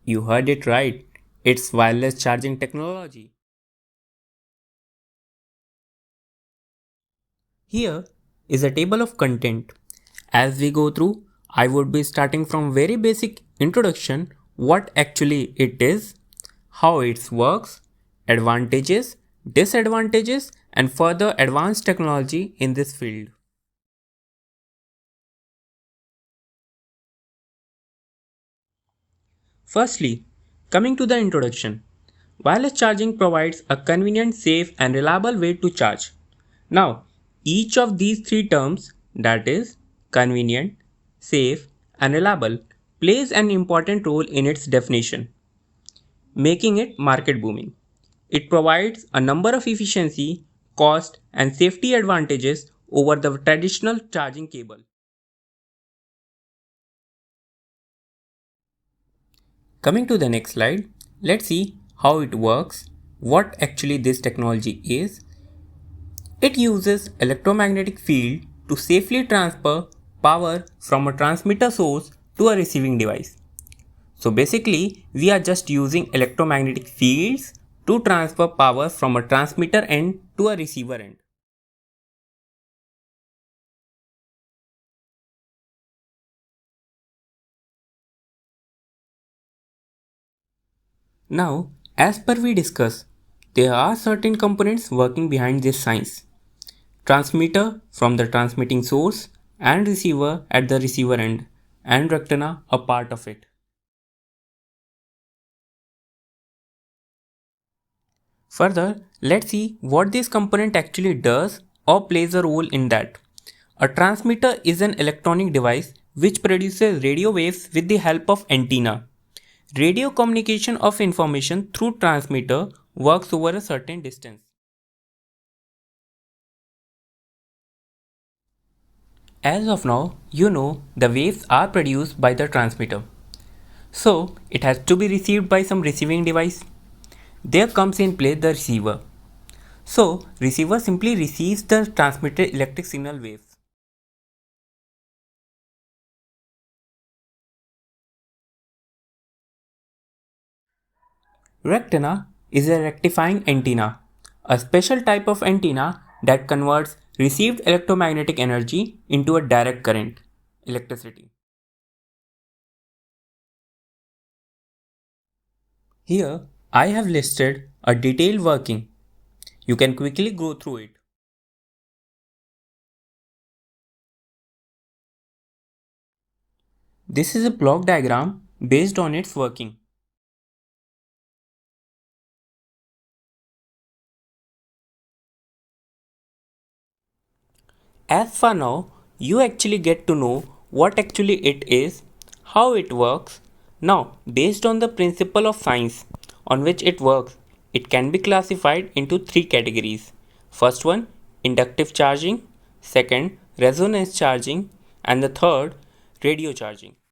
You heard it right. It's wireless charging technology. Here is a table of content. As we go through, I would be starting from very basic introduction, what actually it is, how it works, advantages, disadvantages, and further advanced technology in this field. Firstly, coming to the introduction, wireless charging provides a convenient, safe, and reliable way to charge. Now, each of these three terms, that is, convenient, safe, and reliable, plays an important role in its definition, making it market booming. It provides a number of efficiency, cost, and safety advantages over the traditional charging cable. Coming to the next slide, let's see how it works, what actually this technology is. It uses electromagnetic field to safely transfer power from a transmitter source to a receiving device. So basically, we are just using electromagnetic fields to transfer power from a transmitter end to a receiver end. Now, as per we discuss, there are certain components working behind this science. Transmitter from the transmitting source and receiver at the receiver end, and Rectana a part of it. Further, let's see what this component actually does or plays a role in that. A transmitter is an electronic device which produces radio waves with the help of antenna. Radio communication of information through transmitter works over a certain distance. As of now, you know the waves are produced by the transmitter. So, it has to be received by some receiving device. There comes in play the receiver. So, receiver simply receives the transmitted electric signal waves. Rectenna is a rectifying antenna, a special type of antenna that converts received electromagnetic energy into a direct current, electricity. Here, I have listed a detailed working. You can quickly go through it. This is a block diagram based on its working. As for now, you actually get to know what actually it is, how it works. Now, based on the principle of science on which it works, it can be classified into three categories. First one, inductive charging, second, resonance charging, and the third, radio charging.